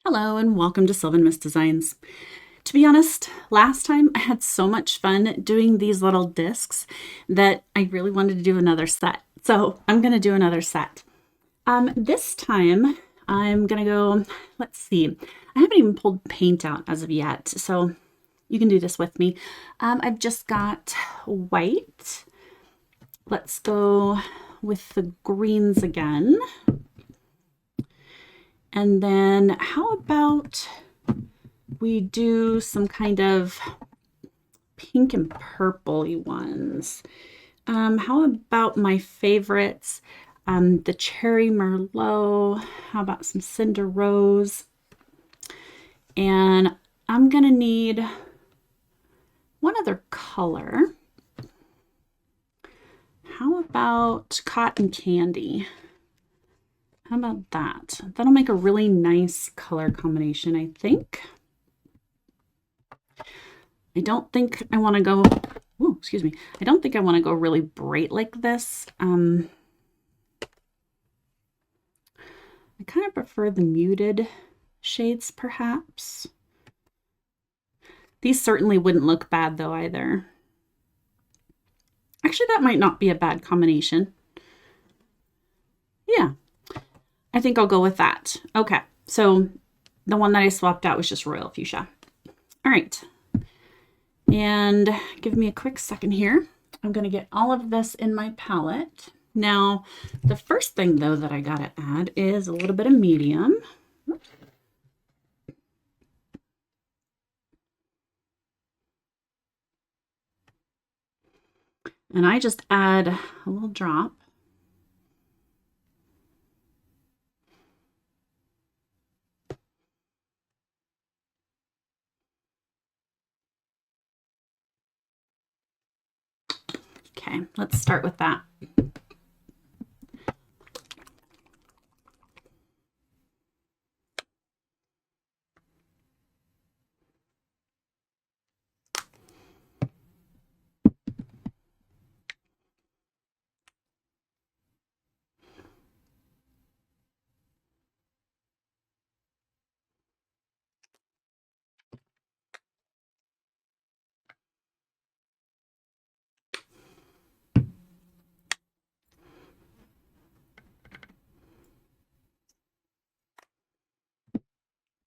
Hello and welcome to Sylvan Mist Designs. To be honest, last time I had so much fun doing these little discs that I really wanted to do another set. So I'm going to do another set. This time I'm going to go, let's see, I haven't even pulled paint out as of yet, so you can do this with me. I've just got white. Let's go with the greens again. And then how about we do some kind of pink and purple-y ones? How about my favorites? The Cherry Merlot. How about some Cinder Rose? And I'm gonna need one other color. How about Cotton Candy? How about that? That'll make a really nice color combination, I think. I don't think I want to go, oh, excuse me. I don't think I want to go really bright like this. I kind of prefer the muted shades, perhaps. These certainly wouldn't look bad though either. Actually, that might not be a bad combination. Yeah. I think I'll go with that. Okay, so the one that I swapped out was just Royal Fuchsia. All right, and give me a quick second here. I'm going to get all of this in my palette. Now, the first thing though that I got to add is a little bit of medium. And I just add a little drop. Okay, let's start with that.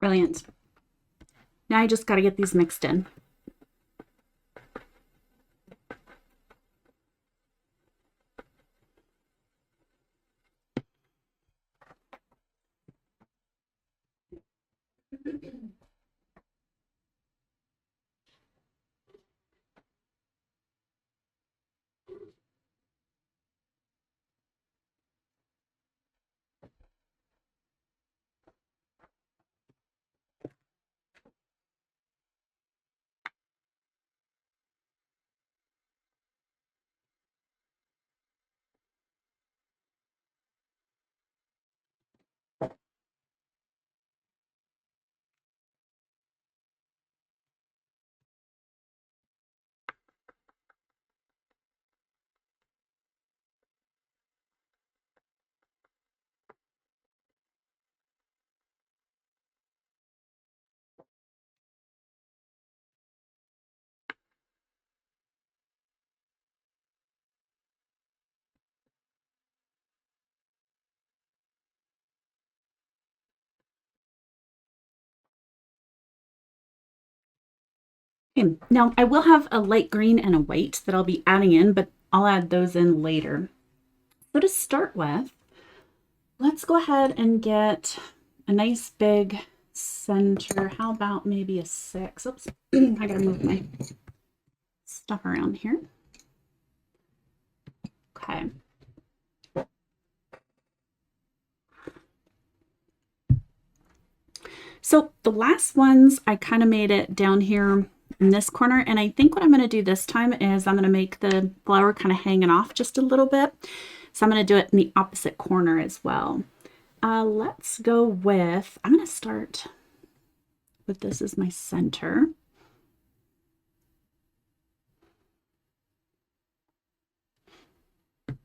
Brilliant. Now I just got to get these mixed in. Okay, now I will have a light green and a white that I'll be adding in, but I'll add those in later. So to start with, let's go ahead and get a nice big center. How about maybe a 6? Oops, I gotta move my stuff around here. Okay. So the last ones, I kind of made it down here in this corner. And I think what I'm going to do this time is I'm going to make the flower kind of hanging off just a little bit. So I'm going to do it in the opposite corner as well. Let's go with, I'm going to start with this as my center. I'm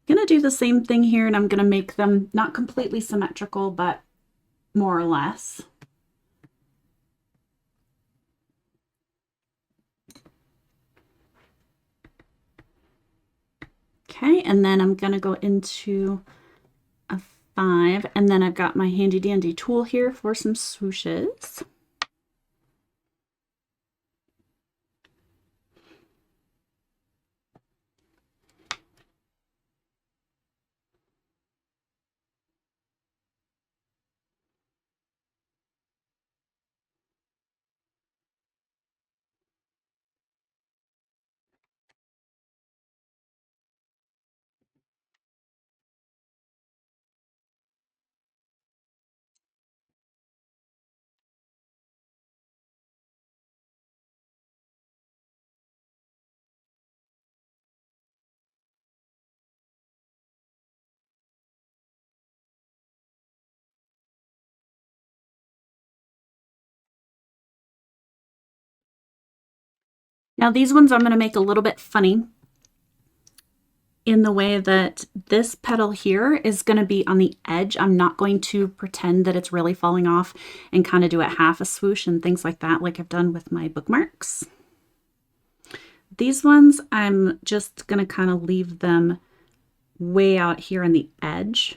going to do the same thing here, and I'm going to make them not completely symmetrical, but more or less. Okay, and then I'm going to go into a 5, and then I've got my handy dandy tool here for some swooshes. Now these ones I'm going to make a little bit funny in the way that this petal here is going to be on the edge. I'm not going to pretend that it's really falling off and kind of do a half a swoosh and things like that like I've done with my bookmarks. These ones I'm just going to kind of leave them way out here on the edge.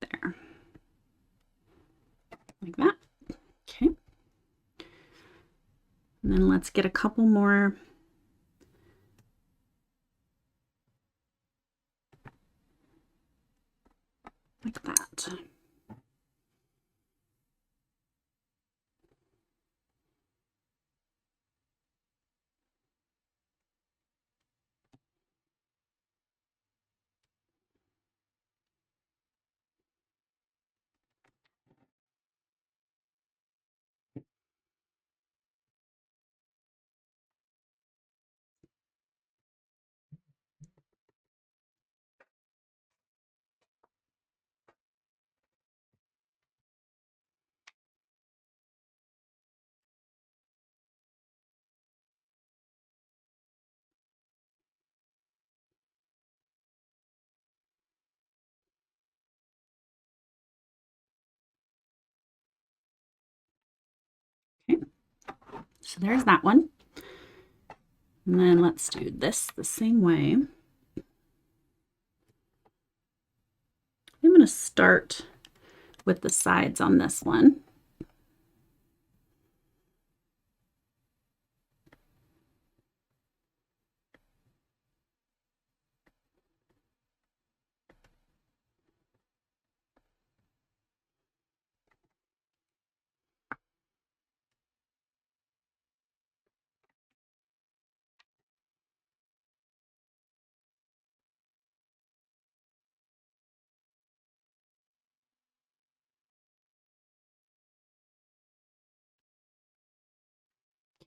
There. Like that. Okay. And then let's get a couple more. Like that. Okay. So there's that one. And then let's do this the same way. I'm going to start with the sides on this one.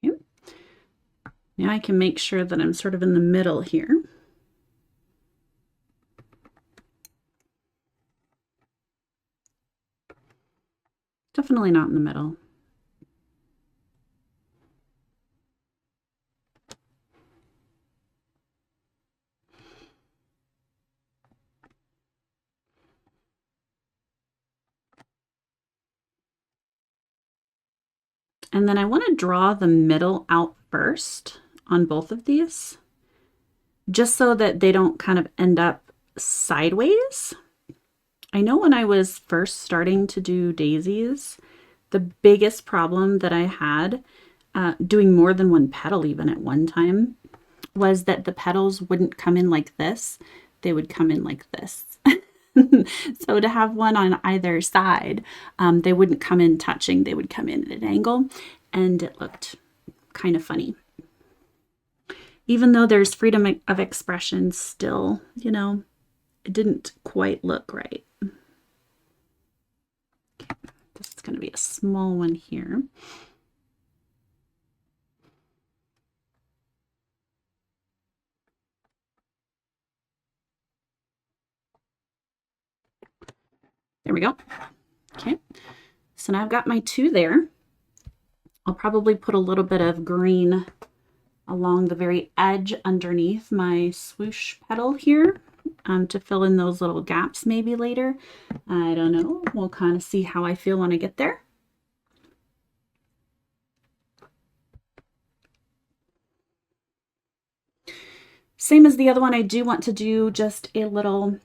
Okay. Now I can make sure that I'm sort of in the middle here. Definitely not in the middle. And then I want to draw the middle out first on both of these, just so that they don't kind of end up sideways. I know when I was first starting to do daisies, the biggest problem that I had doing more than one petal even at one time was that the petals wouldn't come in like this. They would come in like this. So to have one on either side, they wouldn't come in touching. They would come in at an angle, and it looked kind of funny. Even though there's freedom of expression still, you know, it didn't quite look right. Okay, this is going to be a small one here. There we go. Okay, so now I've got my two there. I'll probably put a little bit of green along the very edge underneath my swoosh petal here to fill in those little gaps maybe later. I don't know. We'll kind of see how I feel when I get there. Same as the other one, I do want to do just a little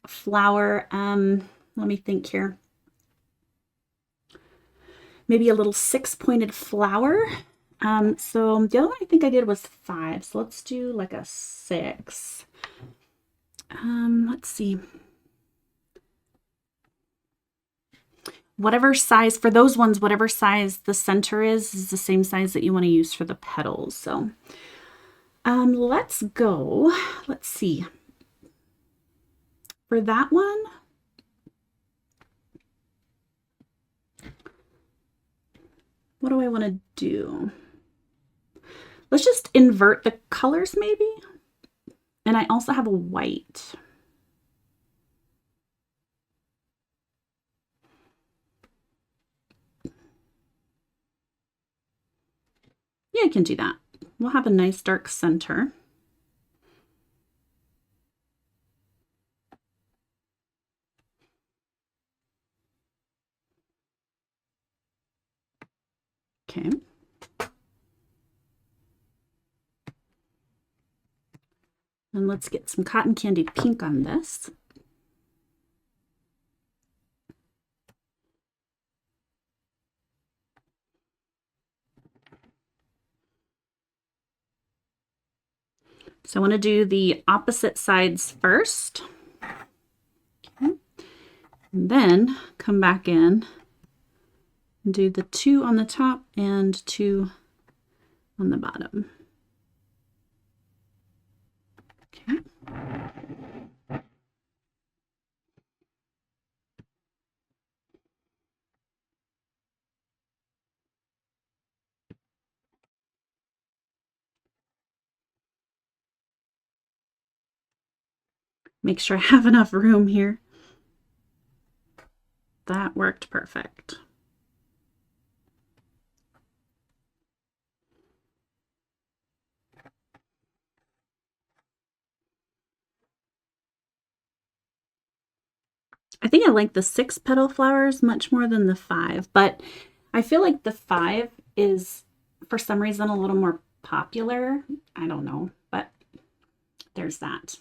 flower. Let me think here. Maybe a little 6-pointed flower. So the other one I think I did was 5. So let's do like a 6. Let's see. Whatever size, for those ones, whatever size the center is the same size that you want to use for the petals. So let's go. Let's see. For that one, what do I want to do? Let's just invert the colors maybe. And I also have a white. Yeah, I can do that. We'll have a nice dark center. Okay. And let's get some cotton candy pink on this. So I want to do the opposite sides first. Okay. And then come back in and do the 2 on the top and 2 on the bottom. Okay. Make sure I have enough room here. That worked perfect. I think I like the 6 petal flowers much more than the 5, but I feel like the 5 is for some reason a little more popular. I don't know, but there's that.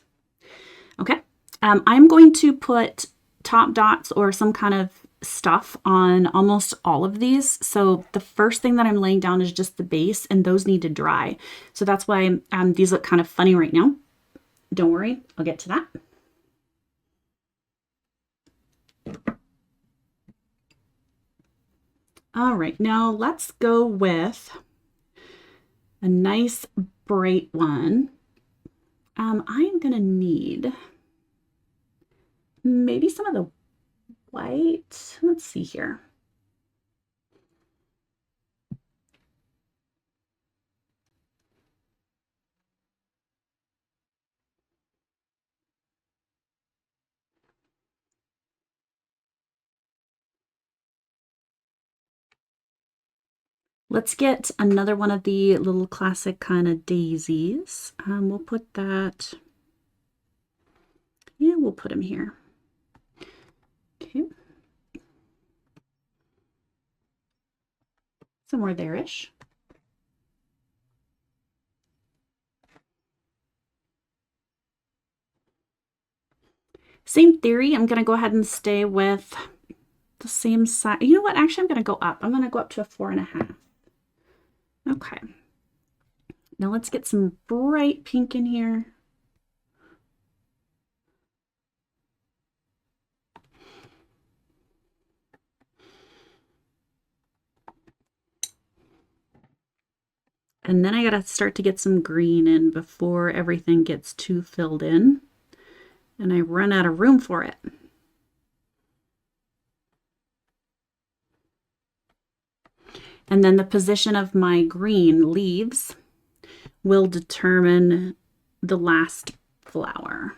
Okay. I'm going to put top dots or some kind of stuff on almost all of these. So the first thing that I'm laying down is just the base, and those need to dry. So that's why these look kind of funny right now. Don't worry, I'll get to that. All right, now let's go with a nice bright one. I'm gonna need maybe some of the white. Let's see here. Let's get another one of the little classic kind of daisies. We'll put that, yeah, we'll put them here. Okay. Somewhere there-ish. Same theory, I'm gonna go ahead and stay with the same size. You know what, actually I'm gonna go up. I'm gonna go up to a 4.5. Okay. Now let's get some bright pink in here. And then I gotta start to get some green in before everything gets too filled in and I run out of room for it. And then the position of my green leaves will determine the last flower.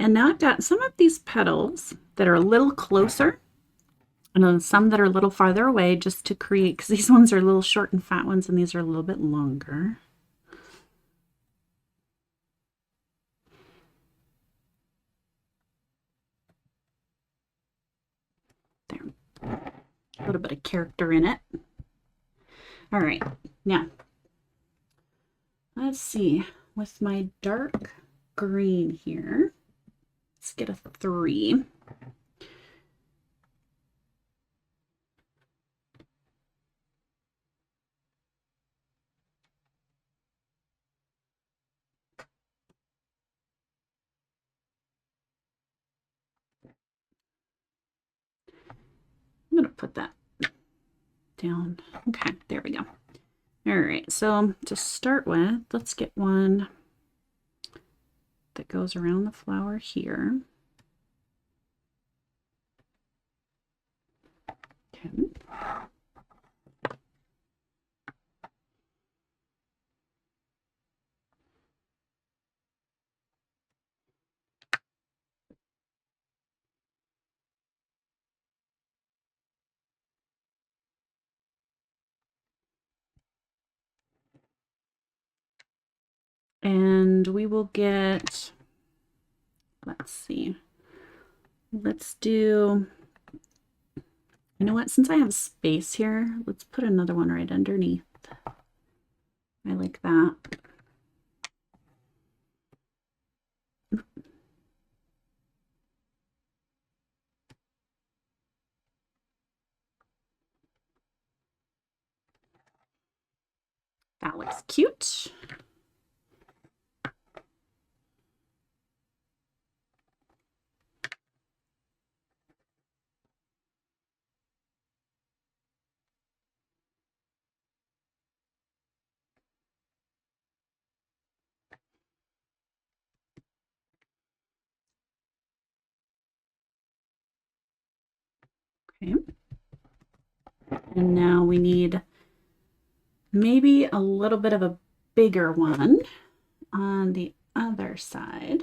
And now I've got some of these petals that are a little closer and then some that are a little farther away just to create, because these ones are little short and fat ones and these are a little bit longer. There, a little bit of character in it. All right, now let's see, with my dark green here, let's get a 3. I'm going to put that down. Okay, there we go. All right, so to start with, let's get one that goes around the flower here. Okay. And we will get, let's see, let's do, you know what, since I have space here, let's put another one right underneath. I like that. That looks cute. Okay. And now we need maybe a little bit of a bigger one on the other side.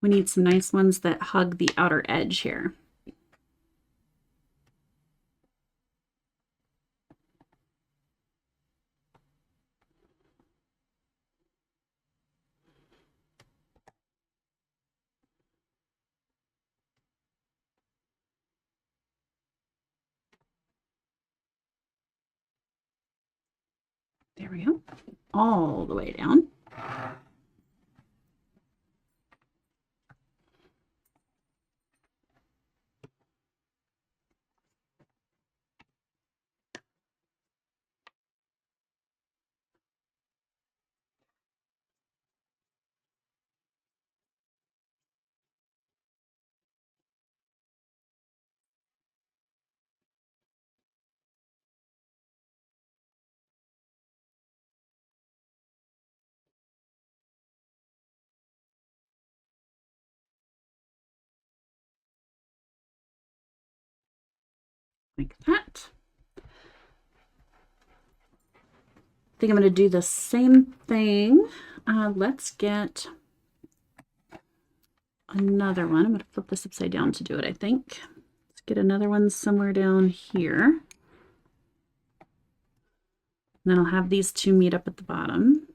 We need some nice ones that hug the outer edge here. There we go. All the way down. Like that. I think I'm going to do the same thing. Let's get another one. I'm going to flip this upside down to do it, I think. Let's get another one somewhere down here. And then I'll have these two meet up at the bottom.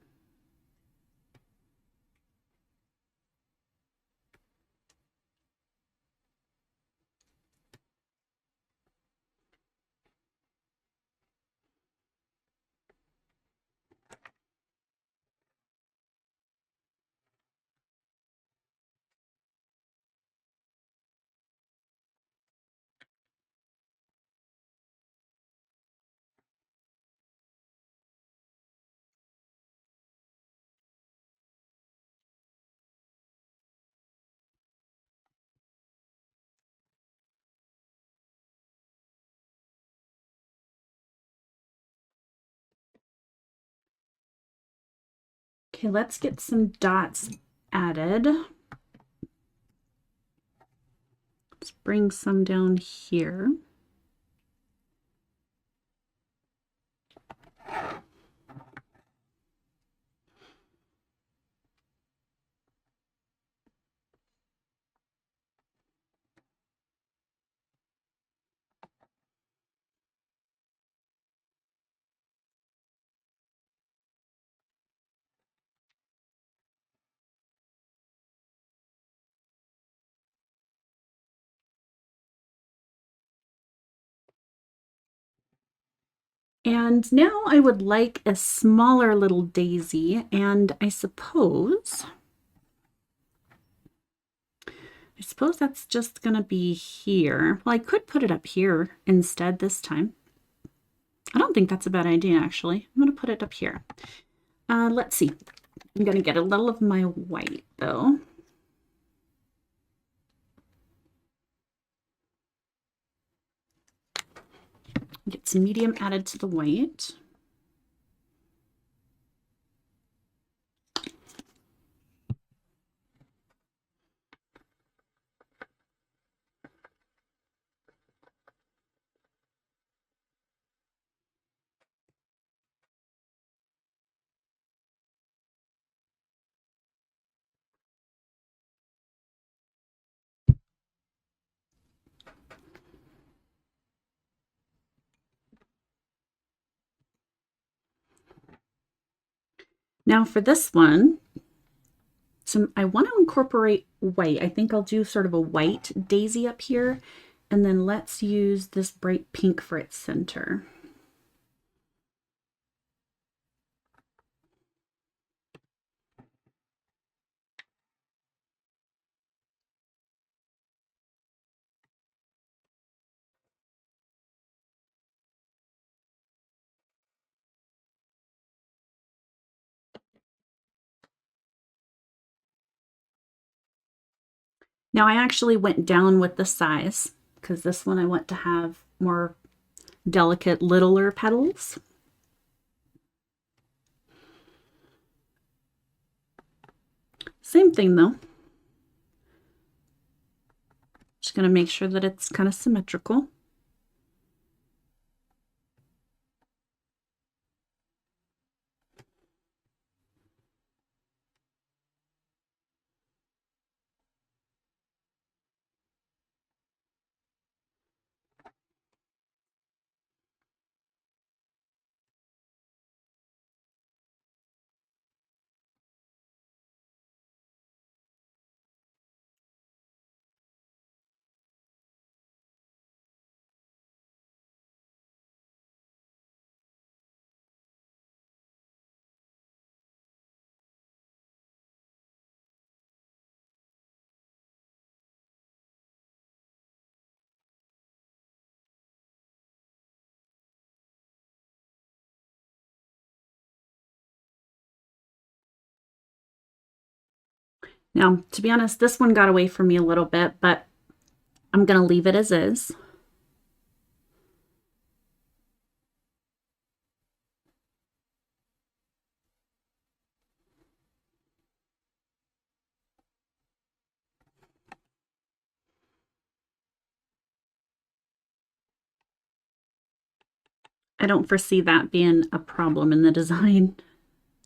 Okay, let's get some dots added. Let's bring some down here. And now I would like a smaller little daisy, and I suppose that's just gonna be here. Well, I could put it up here instead this time. I don't think that's a bad idea, actually. I'm gonna put it up here. Let's see. I'm gonna get a little of my white, though. Get some medium added to the white. Now for this one, so I want to incorporate white. I think I'll do sort of a white daisy up here, and then let's use this bright pink for its center. Now I actually went down with the size because this one I want to have more delicate, littler petals. Same thing though. Just going to make sure that it's kind of symmetrical. Now, to be honest, this one got away from me a little bit, but I'm going to leave it as is. I don't foresee that being a problem in the design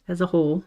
as a whole.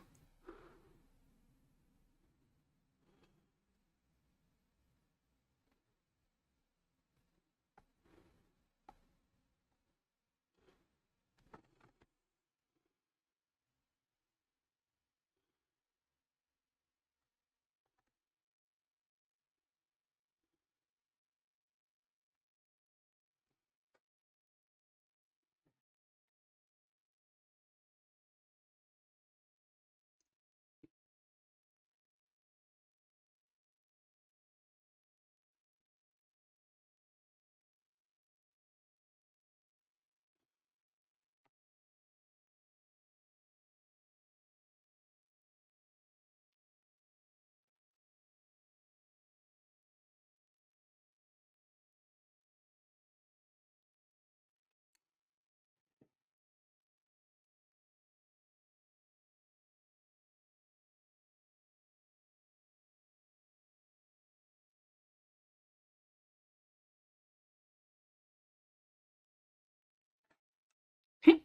Okay,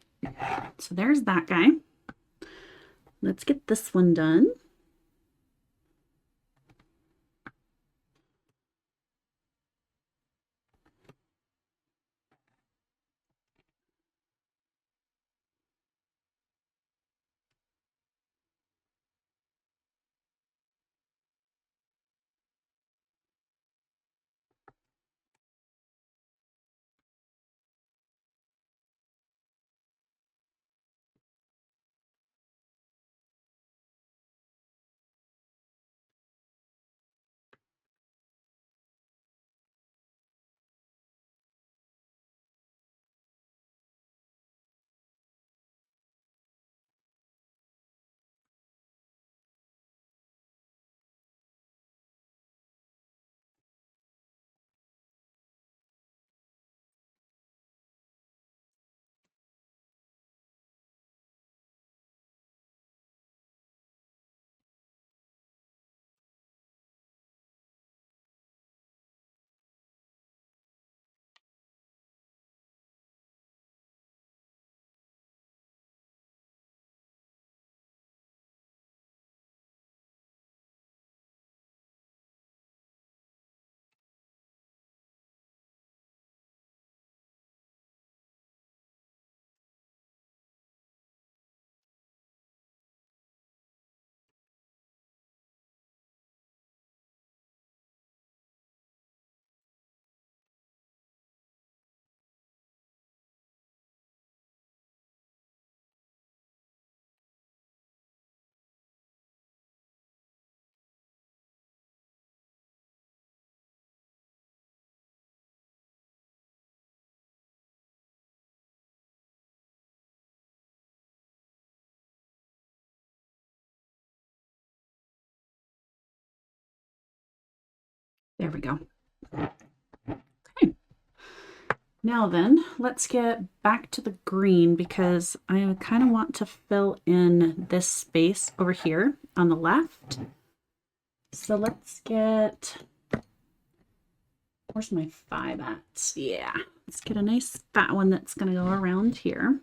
so there's that guy. Let's get this one done. There we go. Okay. Now then, let's get back to the green because I kind of want to fill in this space over here on the left. So let's get, where's my 5 at? Yeah, let's get a nice fat one that's going to go around here.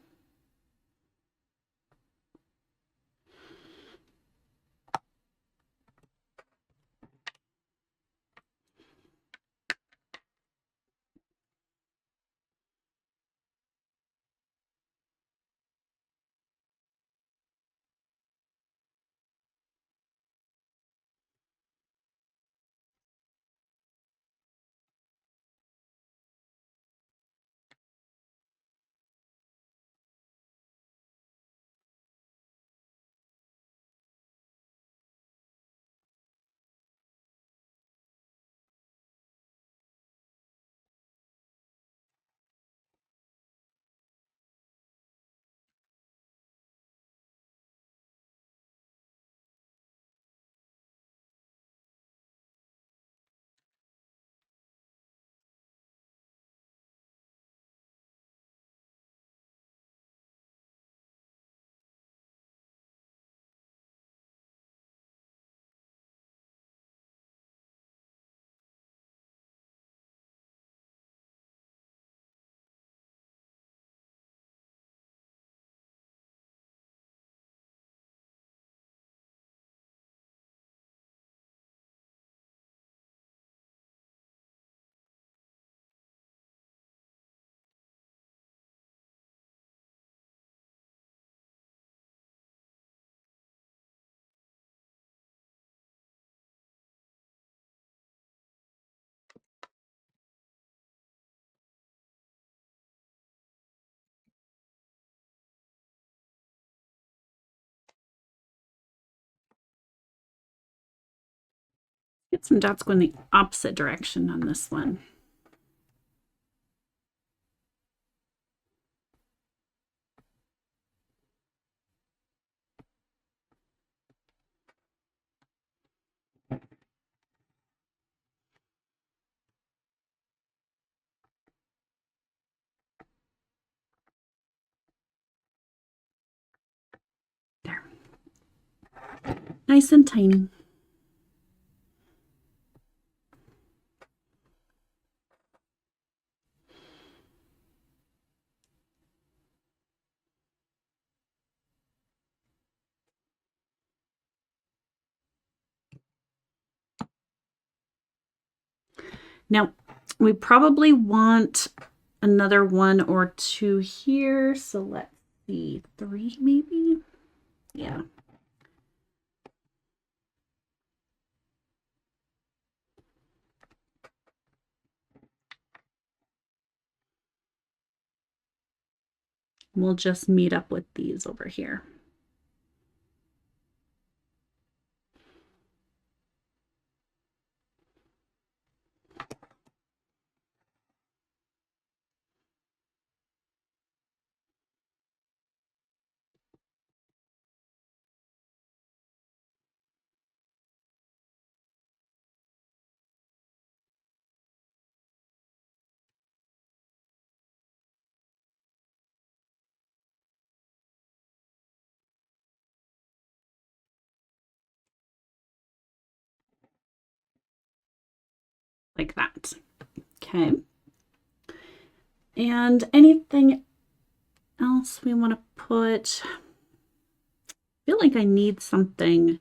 Get some dots going the opposite direction on this one. There. Nice and tiny. Now, we probably want another 1 or 2 here. So let's see, 3 maybe? Yeah. We'll just meet up with these over here. Like that. Okay. And anything else we want to put? I feel like I need something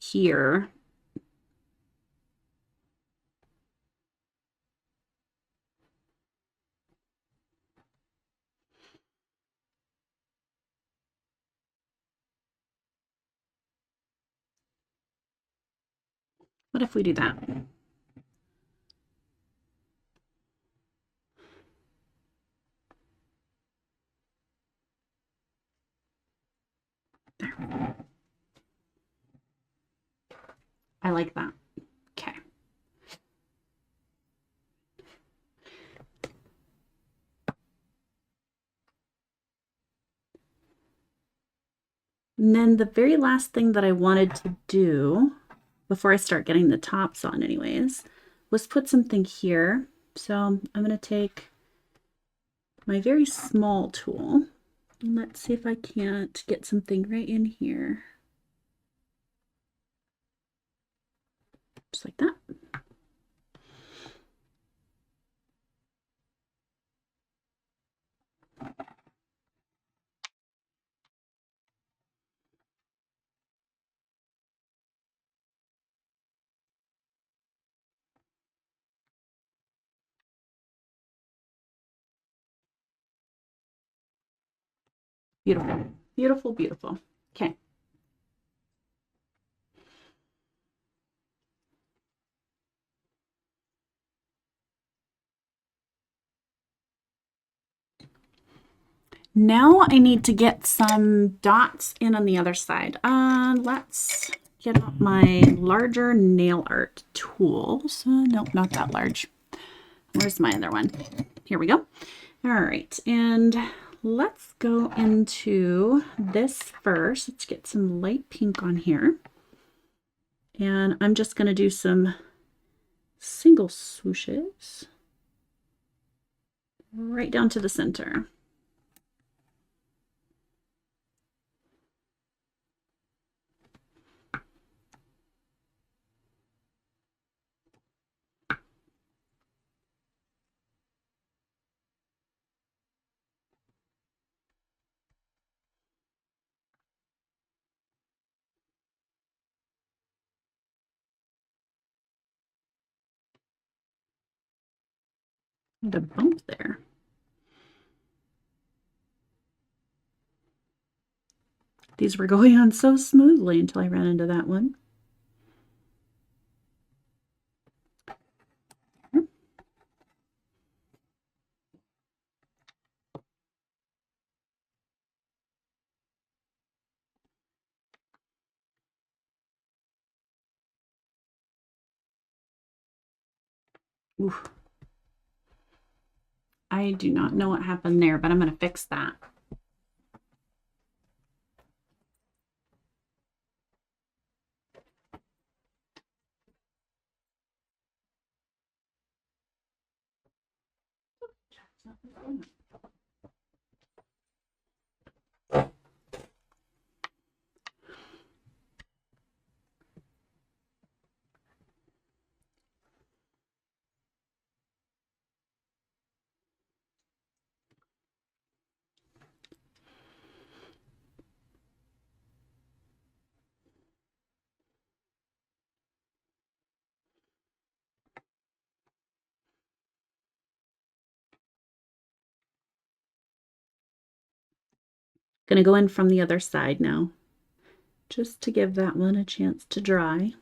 here. What if we do that? There. I like that. Okay. And then the very last thing that I wanted to do before I start getting the tops on anyways, was put something here. So I'm going to take my very small tool. And let's see if I can't get something right in here. Just like that. Beautiful, beautiful, beautiful. Okay. Now I need to get some dots in on the other side. Let's get out my larger nail art tools. Nope, not that large. Where's my other one? Here we go. All right, and let's go into this first. Let's get some light pink on here. And I'm just going to do some single swooshes right down to the center. The bump there. These were going on so smoothly until I ran into that one. Oof. I do not know what happened there, but I'm going to fix that. Going to go in from the other side now, just to give that one a chance to dry.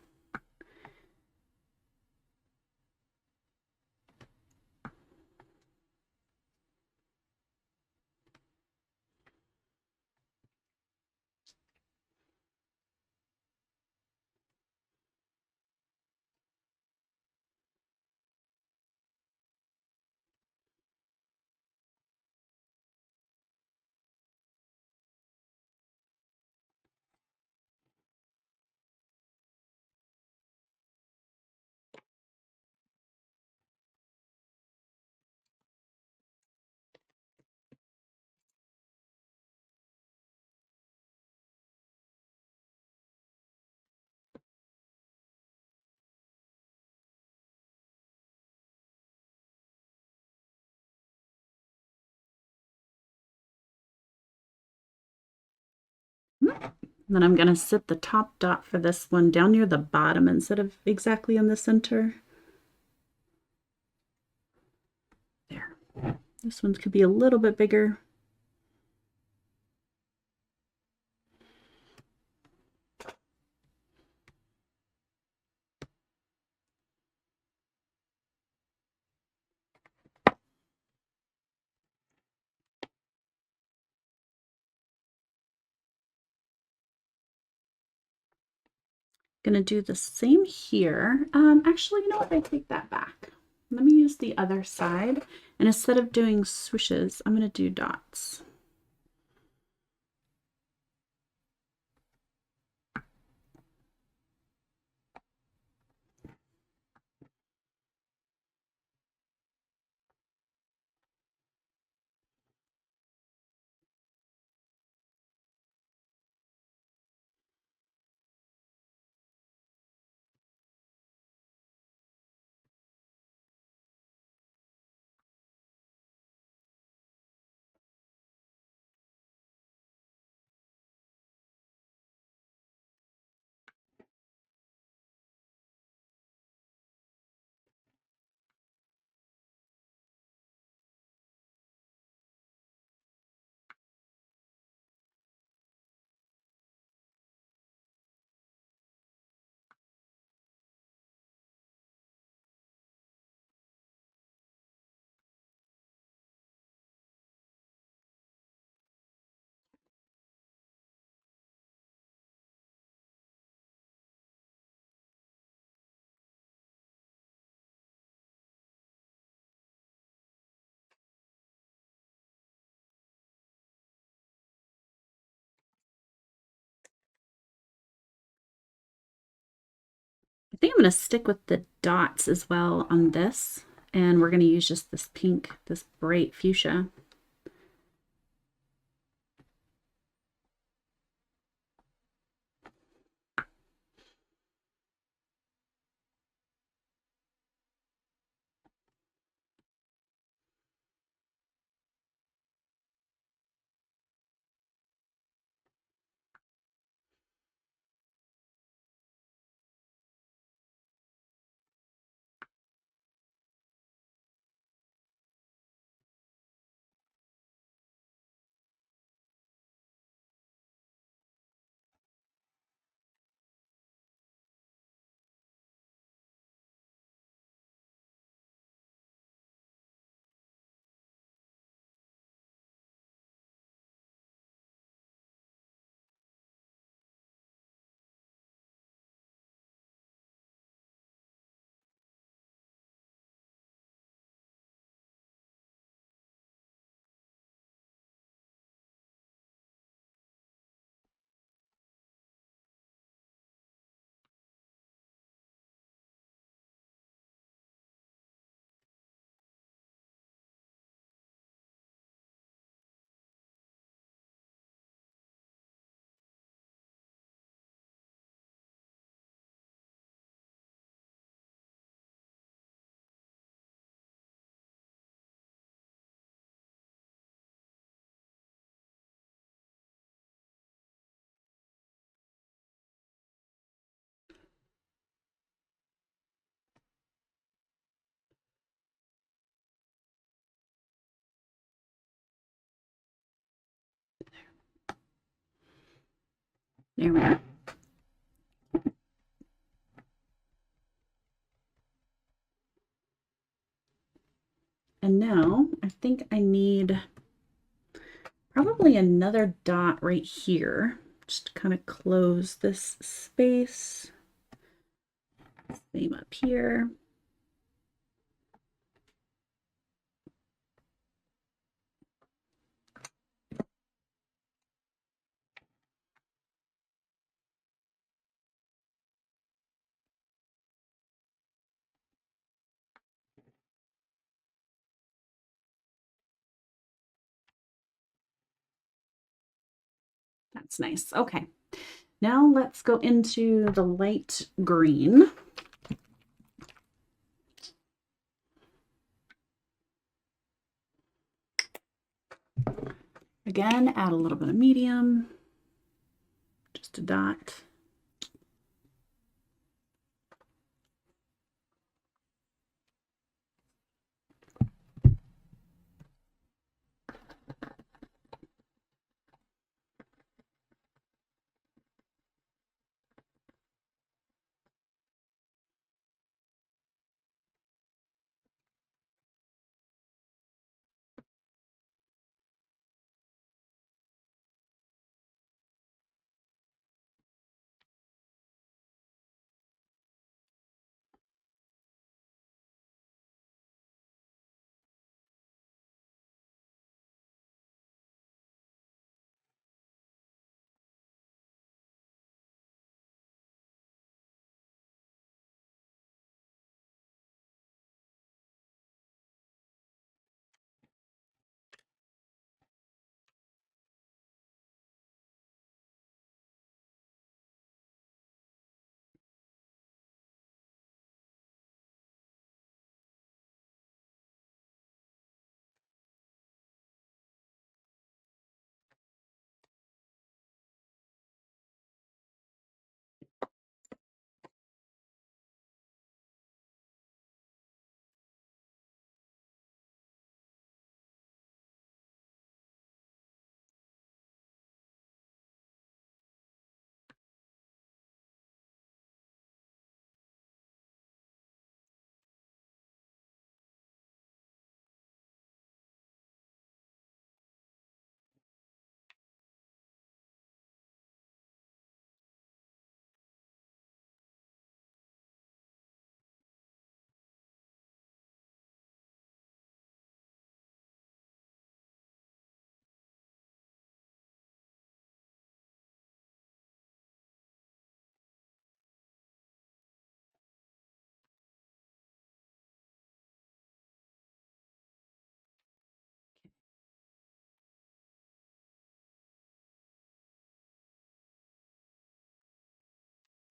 Then I'm going to set the top dot for this one down near the bottom instead of exactly in the center. There. This one could be a little bit bigger. Gonna do the same here. Actually, you know what? I take that back. Let me use the other side. And instead of doing swooshes, I'm gonna do dots. I think I'm going to stick with the dots as well on this. And we're going to use just this pink, this bright fuchsia. There we go. And now I think I need probably another dot right here, just to kind of close this space. Same up here. That's nice. Okay. Now let's go into the light green. Again, add a little bit of medium, just a dot.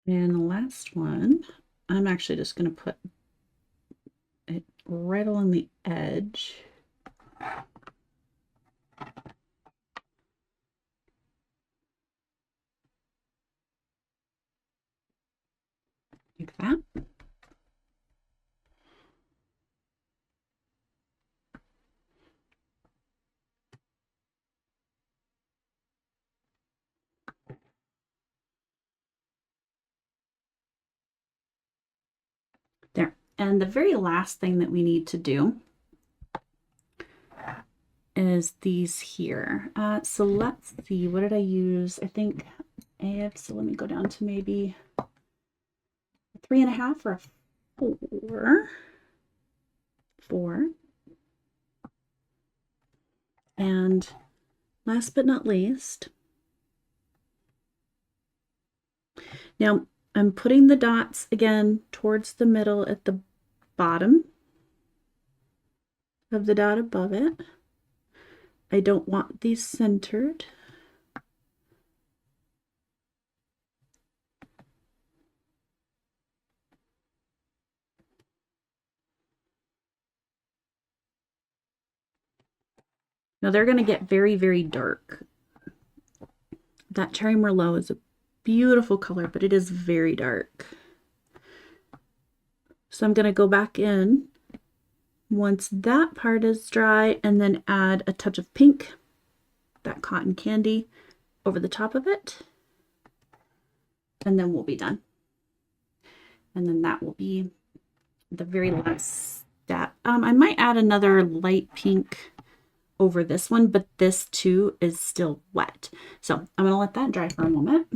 And the last one, I'm actually just going to put it right along the edge. Like that. There. And the very last thing that we need to do is these here. So let's see, what did I use? I think so let me go down to maybe 3.5 or a 4. 4. And last but not least, now I'm putting the dots again towards the middle at the bottom of the dot above it. I don't want these centered. Now they're going to get very, very dark. That cherry merlot is a beautiful color, but it is very dark. So I'm going to go back in once that part is dry and then add a touch of pink, that cotton candy, over the top of it. And then we'll be done. And then that will be the very last step. I might add another light pink over this one, but this too is still wet. So I'm going to let that dry for a moment.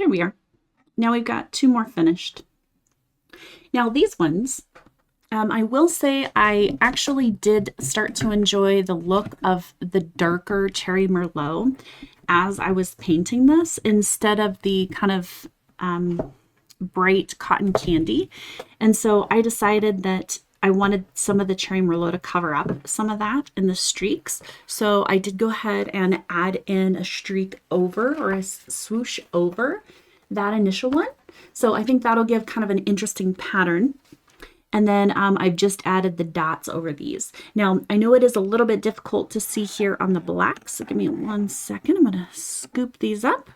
There we are. Now we've got 2 more finished. Now these ones, I will say I actually did start to enjoy the look of the darker Cherry Merlot as I was painting this instead of the kind of bright cotton candy. And so I decided that I wanted some of the Cherry Merlot to cover up some of that in the streaks. So I did go ahead and add in a streak over, or a swoosh over that initial one. So I think that'll give kind of an interesting pattern. And then I've just added the dots over these. Now, I know it is a little bit difficult to see here on the black, so give me 1 second. I'm going to scoop these up.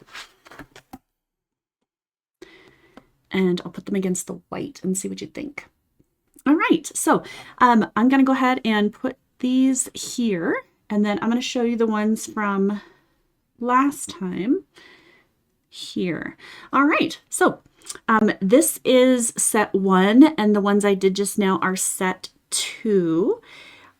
And I'll put them against the white and see what you think. All right, so I'm going to go ahead and put these here, and then I'm going to show you the ones from last time here. All right, so this is set 1, and the ones I did just now are set 2.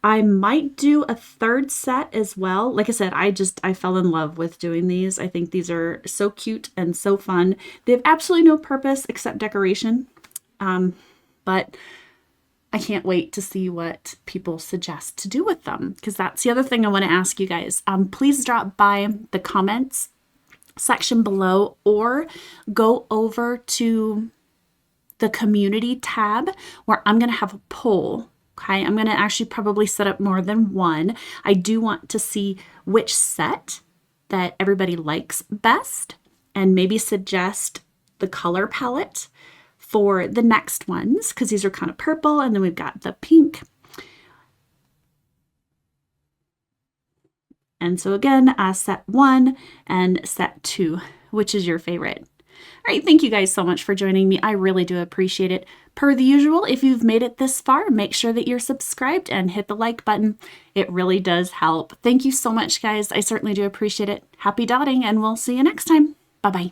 I might do a 3rd set as well. Like I said, I fell in love with doing these. I think these are so cute and so fun. They have absolutely no purpose except decoration, but I can't wait to see what people suggest to do with them, because that's the other thing I want to ask you guys. Please drop by the comments section below or go over to the community tab where I'm going to have a poll. Okay, I'm going to actually probably set up more than one. I do want to see which set that everybody likes best and maybe suggest the color palette for the next ones, because these are kind of purple, and then we've got the pink. And so again, set 1 and set 2, which is your favorite. All right, thank you guys so much for joining me. I really do appreciate it. Per the usual, if you've made it this far, make sure that you're subscribed and hit the like button. It really does help. Thank you so much, guys. I certainly do appreciate it. Happy dotting, and we'll see you next time. Bye-bye.